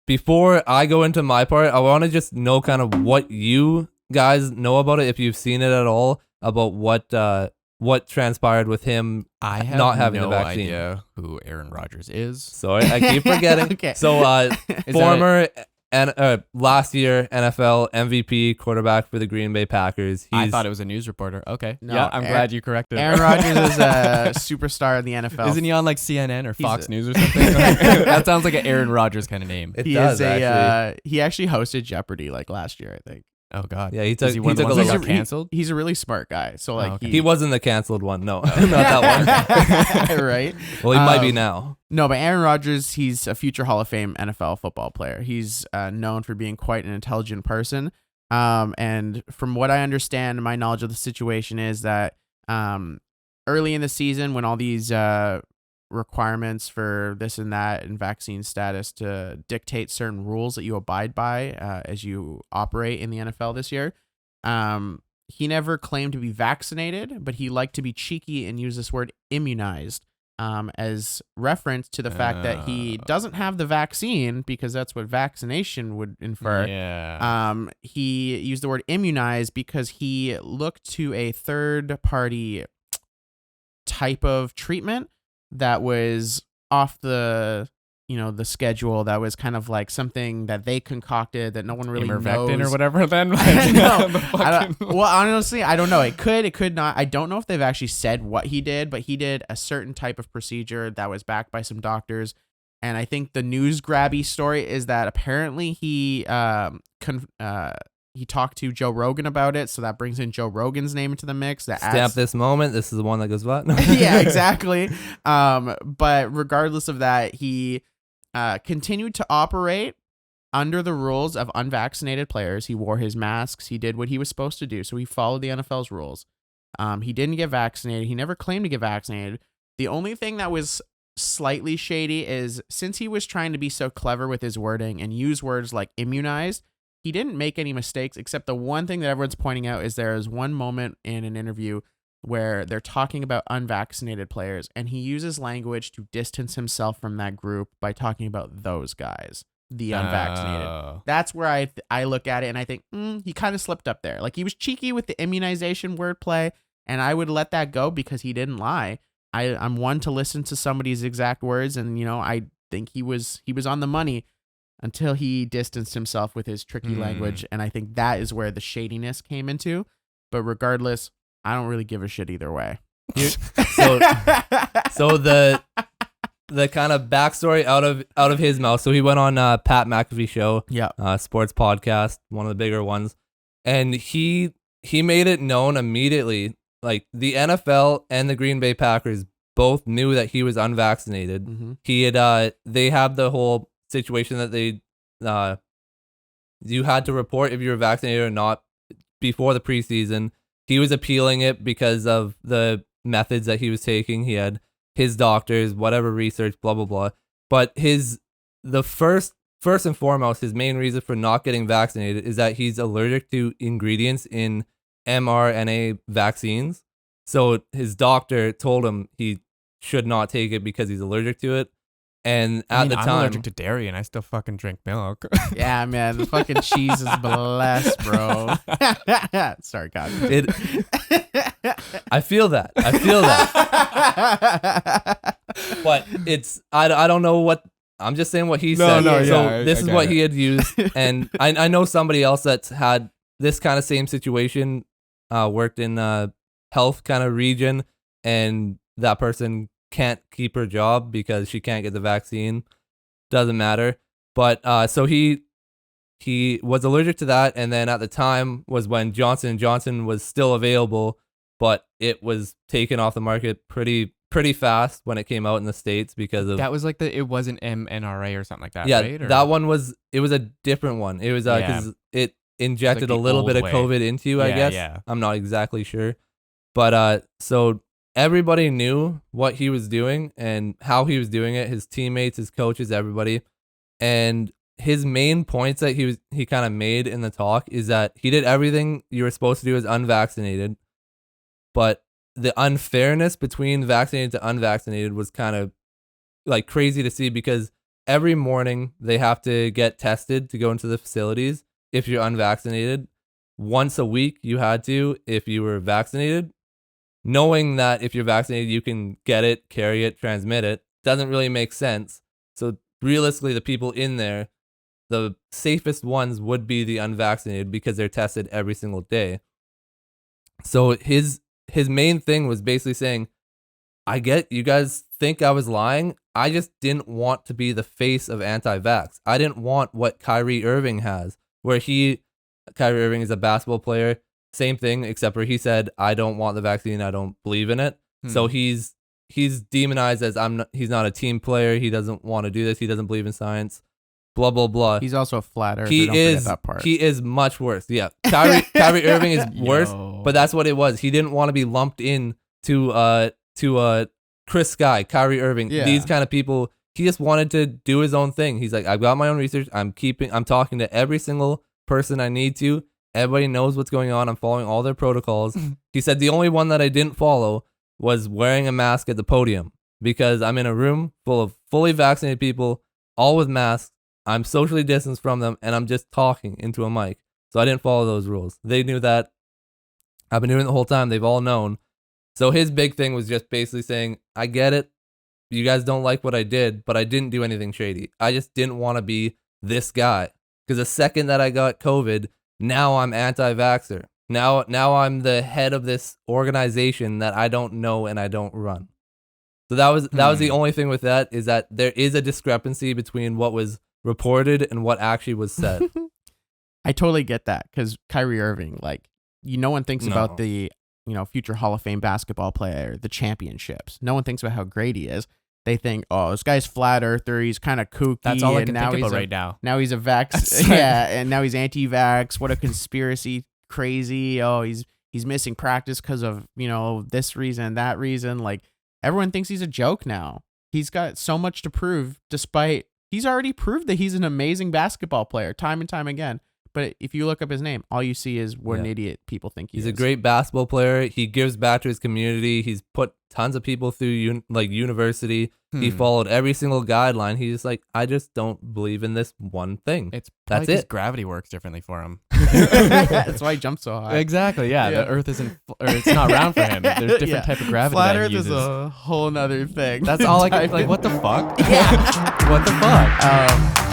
before I go into my part, I want to just know kind of what you guys know about it, if you've seen it at all, about what transpired with him I have not having no the vaccine. idea who Aaron Rodgers is. Sorry, I keep forgetting. Okay. So, former and last year NFL MVP quarterback for the Green Bay Packers. I thought it was a news reporter. Okay. No, yeah, I'm glad you corrected. Aaron Rodgers is a superstar in the NFL. Isn't he on like CNN or Fox News or something? That sounds like an Aaron Rodgers kind of name. He actually. He actually hosted Jeopardy like last year, I think. Oh God. Yeah, he took Is he one of the a ones that little. got canceled? He's a really smart guy. So like okay. He wasn't the canceled one. No, not that one. Right? Well, he might be now. No, but Aaron Rodgers, he's a future Hall of Fame NFL football player. He's known for being quite an intelligent person. And from what I understand, my knowledge of the situation is that early in the season, when all these requirements for this and that and vaccine status to dictate certain rules that you abide by as you operate in the NFL this year, he never claimed to be vaccinated, but he liked to be cheeky and use this word immunized as reference to the fact that he doesn't have the vaccine, because that's what vaccination would infer. Yeah. He used the word immunized because he looked to a third party type of treatment that was off the the schedule, that was kind of like something that they concocted that no one really Ivermectin knows or whatever then. Well, honestly, I don't know. It could not. I don't know if they've actually said what he did, but he did a certain type of procedure that was backed by some doctors. And I think the news grabby story is that apparently he talked to Joe Rogan about it, so that brings in Joe Rogan's name into the mix. That Stamp this moment. This is the one that goes what? Yeah, exactly. But regardless of that, he continued to operate under the rules of unvaccinated players. He wore his masks. He did what he was supposed to do. So he followed the NFL's rules. He didn't get vaccinated. He never claimed to get vaccinated. The only thing that was slightly shady is, since he was trying to be so clever with his wording and use words like immunized, he didn't make any mistakes, except the one thing that everyone's pointing out is there is one moment in an interview where they're talking about unvaccinated players, and he uses language to distance himself from that group by talking about those guys, the unvaccinated. That's where I look at it and I think he kind of slipped up there. Like, he was cheeky with the immunization wordplay, and I would let that go because he didn't lie. I'm one to listen to somebody's exact words, and I think he was on the money until he distanced himself with his tricky language, and I think that is where the shadiness came into. But regardless, I don't really give a shit either way. So the kind of backstory out of his mouth. So he went on Pat McAfee show, sports podcast, one of the bigger ones, and he made it known immediately. Like, the NFL and the Green Bay Packers both knew that he was unvaccinated. Mm-hmm. He had they have the whole situation that they you had to report if you were vaccinated or not before the preseason. He was appealing it because of the methods that he was taking. He had his doctors, whatever research, blah blah blah. But the first and foremost, his main reason for not getting vaccinated is that he's allergic to ingredients in mRNA vaccines. So his doctor told him he should not take it because he's allergic to it. And at the time, I'm allergic to dairy and I still fucking drink milk. Yeah, man, the fucking cheese is blessed, bro. Sorry, God. I feel that. But it's I don't know what I'm just saying what he said. This is what he had used, and I know somebody else that's had this kind of same situation, worked in health kind of region, and that person can't keep her job because she can't get the vaccine. Doesn't matter. But so he was allergic to that, and then at the time was when Johnson & Johnson was still available, but it was taken off the market pretty fast when it came out in the States because of that was like it wasn't MNRA or something like that. Yeah, right? Or? that one was a different one. It was because it injected like a little bit of COVID into you, I guess. Yeah. I'm not exactly sure. But so everybody knew what he was doing and how he was doing it, his teammates, his coaches, everybody. And his main points that he kind of made in the talk is that he did everything you were supposed to do as unvaccinated, but the unfairness between vaccinated to unvaccinated was kind of like crazy to see because every morning they have to get tested to go into the facilities if you're unvaccinated. Once a week you had to if you were vaccinated. Knowing that if you're vaccinated, you can get it, carry it, transmit it, doesn't really make sense. So realistically, the people in there, the safest ones would be the unvaccinated because they're tested every single day. So his main thing was basically saying, I get you guys think I was lying. I just didn't want to be the face of anti-vax. I didn't want what Kyrie Irving has, where Kyrie Irving is a basketball player. Same thing, except for he said, I don't want the vaccine. I don't believe in it. So he's demonized as he's not a team player. He doesn't want to do this. He doesn't believe in science. Blah, blah, blah. He's also a flat earther. He is. That part. He is much worse. Yeah. Kyrie Irving is worse, but that's what it was. He didn't want to be lumped in to Chris Sky, Kyrie Irving, these kind of people. He just wanted to do his own thing. He's like, I've got my own research. I'm talking to every single person I need to. Everybody knows what's going on. I'm following all their protocols. He said the only one that I didn't follow was wearing a mask at the podium because I'm in a room full of fully vaccinated people, all with masks. I'm socially distanced from them, and I'm just talking into a mic. So I didn't follow those rules. They knew that. I've been doing it the whole time. They've all known. So his big thing was just basically saying, I get it. You guys don't like what I did, but I didn't do anything shady. I just didn't want to be this guy. Because the second that I got COVID, now I'm anti-vaxxer. Now I'm the head of this organization that I don't know and I don't run. So that was the only thing with that, is that there is a discrepancy between what was reported and what actually was said. I totally get that, because Kyrie Irving, like, no one thinks about the future Hall of Fame basketball player, the championships. No one thinks about how great he is. They think, oh, this guy's flat earther. He's kind of kooky. That's all I can think about right now. Now he's a vax. Yeah, and now he's anti-vax. What a conspiracy, crazy. Oh, he's missing practice because of this reason, that reason. Like, everyone thinks he's a joke now. He's got so much to prove, despite he's already proved that he's an amazing basketball player time and time again. But if you look up his name, all you see is what an idiot people think he is. He's a great basketball player. He gives back to his community. He's put tons of people through university. He followed every single guideline. He's just like, I just don't believe in this one thing. That's it. Gravity works differently for him. That's why he jumps so high. Exactly. Yeah. The Earth it's not round for him. There's a different type of gravity. Flat Earth is a whole nother thing. That's all I can. Like, what the fuck? Yeah. What the fuck?